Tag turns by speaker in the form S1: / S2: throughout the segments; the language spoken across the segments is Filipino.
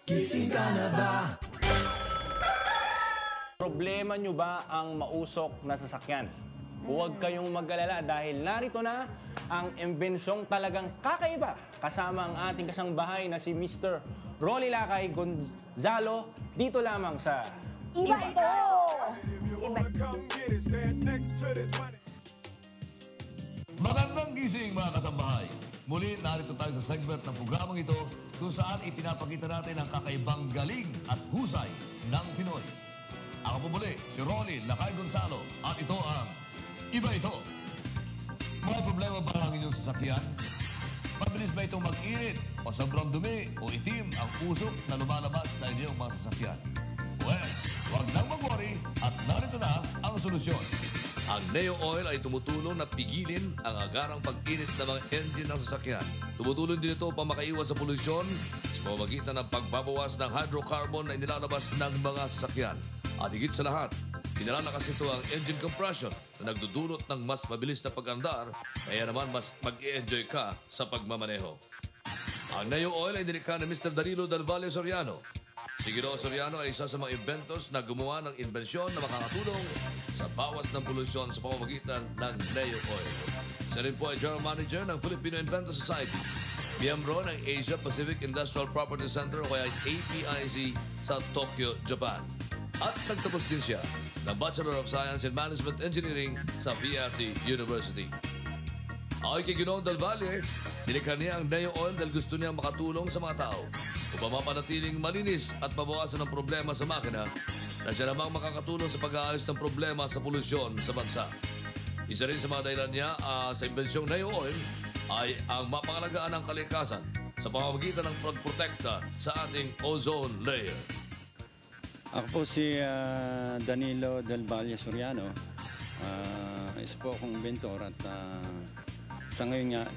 S1: Gising ka na ba?
S2: Problema nyo ba ang mausok na sasakyan? Huwag kayong mag-alala dahil narito na ang imbensyong talagang kakaiba kasama ang ating kasambahay na si Mr. Rolly Lakay Gonzalo dito lamang sa
S3: Iba ito! Iba.
S4: Magandang gising mga kasambahay. Muli narito tayo sa segment ng programang ito kung saan ipinapakita natin ang kakaibang galing at husay ng Pinoy. Ako po muli, si Rolly Lakay Gonzalo at ito ang Iba Ito. May problema ba ang inyong sasakyan? Mabilis ba itong mag-init o sobrang dumi o itim ang usok na lumalabas sa inyong mga sasakyan? Pwes, huwag nang mag-worry at narito na ang solusyon.
S5: Ang Neo Oil ay tumutulong na pigilin ang agarang pag-init ng mga engine ng sasakyan. Tumutulong din ito upang makaiwas sa polusyon sa pamamagitan ng pagbabawas ng hydrocarbon na inilalabas ng mga sasakyan. At higit sa lahat, pinalalakas nito ang engine compression na nagdudulot ng mas mabilis na pag-andar, kaya naman mas mag-i-enjoy ka sa pagmamaneho. Ang Neo Oil ay nilikha ni Mr. Danilo Del Valle Soriano. Si Ginoong Soriano ay isa sa mga inventors na gumawa ng imbensyon na makakatulong sa bawas ng polusyon sa pamamagitan ng Neo Oil. Siya rin po ay General Manager ng Filipino Inventor Society, miyembro ng Asia Pacific Industrial Property Center o kaya APIC sa Tokyo, Japan. At nagtapos din siya ng Bachelor of Science in Management Engineering sa Fiat University. Ay kay Ginoong Del Valle, nilikha niya ang Neo Oil dahil gusto niya makatulong sa mga tao upang mapanatiling malinis at mabawasan ang problema sa makina na siya namang makakatulong sa pag-aayos ng problema sa polusyon sa bansa. Isa rin sa mga dahilan niya sa imbensyong Neo Oil ay ang mapangalagaan ng kalikasan sa pamamagitan ng pagprotekta sa ating ozone layer.
S6: Ako po si Danilo Del Valle Soriano. Isa po akong inventor at sa ngayon nga,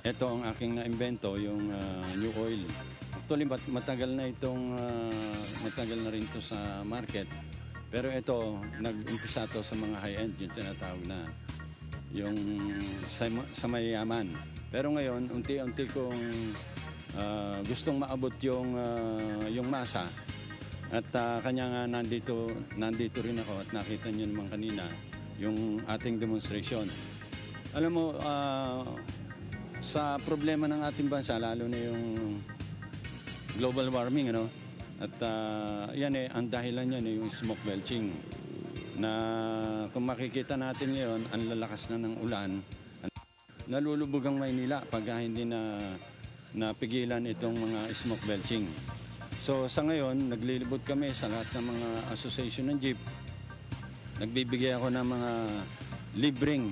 S6: ito ang aking na-invento, yung New Oil. Actually, matagal na rin ito sa market. Pero ito, nag-umpisa ito sa mga high-end, yung tinatawag na yung sa mayayaman. Pero ngayon, unti-unti kong gustong maabot yung masa. At kanya nga nandito rin ako at nakita niyo naman kanina yung ating demonstration. Alam mo, sa problema ng ating bansa, lalo na yung global warming, ano? At yan ang dahilan yan yung smoke belching. Na kung makikita natin ngayon, ang lalakas na ng ulan, nalulubog ang Maynila pag hindi napigilan itong mga smoke belching. So sa ngayon, naglilibot kami sa lahat ng mga association ng jeep. Nagbibigay ako ng mga libreng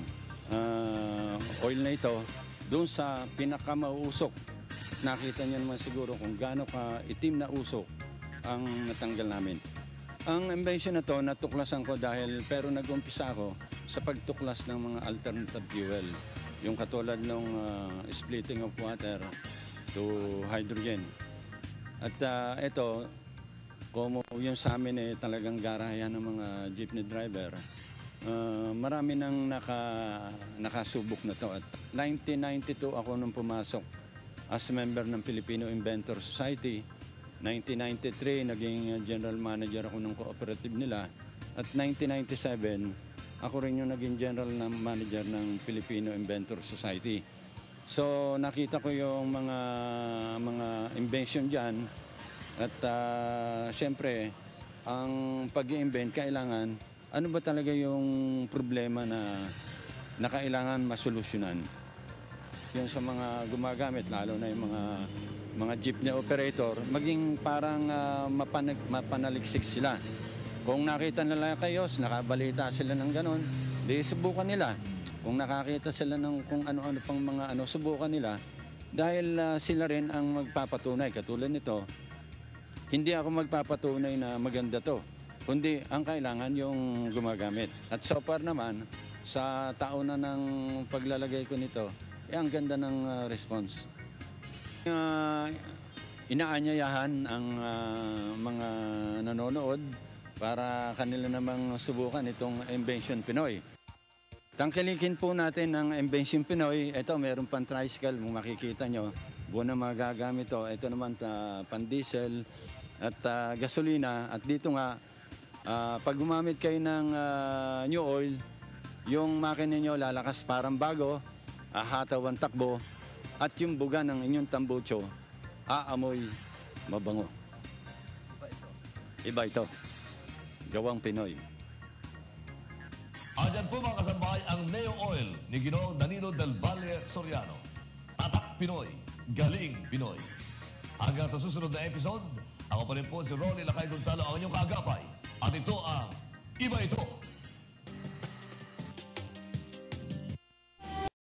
S6: oil na ito doon sa pinakamauusok. Nakita niyo naman siguro kung gaano ka itim na usok ang natanggal namin. Ang invention na to natuklasan ko pero nag-umpisa ako sa pagtuklas ng mga alternative fuel. Yung katulad ng splitting of water to hydrogen. At ito, kung yung sa amin talagang garayan ng mga jeepney driver, marami nang nakasubok na to. At 1992 ako nung pumasok as member ng Filipino Inventor Society. 1993, naging general manager ako ng cooperative nila. At 1997, ako rin yung naging general manager ng Filipino Inventor Society. So nakita ko yung mga invention dyan at siyempre ang pag-i-invent kailangan ano ba talaga yung problema na kailangan masolusyonan. Yung sa mga gumagamit lalo na yung mga jeepney operator maging parang mapanaliksik sila. Kung nakita nila chaos, nakabalita sila ng ganon, di subukan nila. Kung nakakita sila ng kung ano-ano pang mga subukan nila, dahil sila rin ang magpapatunay. Katulad nito, hindi ako magpapatunay na maganda to, kundi ang kailangan yung gumagamit. At so far naman, sa taon na ng paglalagay ko nito, ang ganda ng response. Inaanyayahan ang mga nanonood para kanila namang subukan itong Invention Pinoy. Tangkilikin po natin ang Invention Pinoy. Ito, meron pang tricycle, kung makikita nyo. buwan na magagamit to. Ito naman pan-diesel at gasolina. At dito nga, pag gumamit kayo ng new oil, yung makina nyo lalakas parang bago, hataw ang takbo, at yung buga ng inyong tambucho, aamoy mabango. Iba ito. Gawang Pinoy.
S4: Ayan po mga kasambahay ang Neo Oil ni Ginoong Danilo del Valle Soriano. Tatak Pinoy, galing Pinoy. Hanggang sa susunod na episode, ako pa rin po si Ronnie Lakay Gonzalo, ang inyong kaagapay. At ito ang Iba Ito.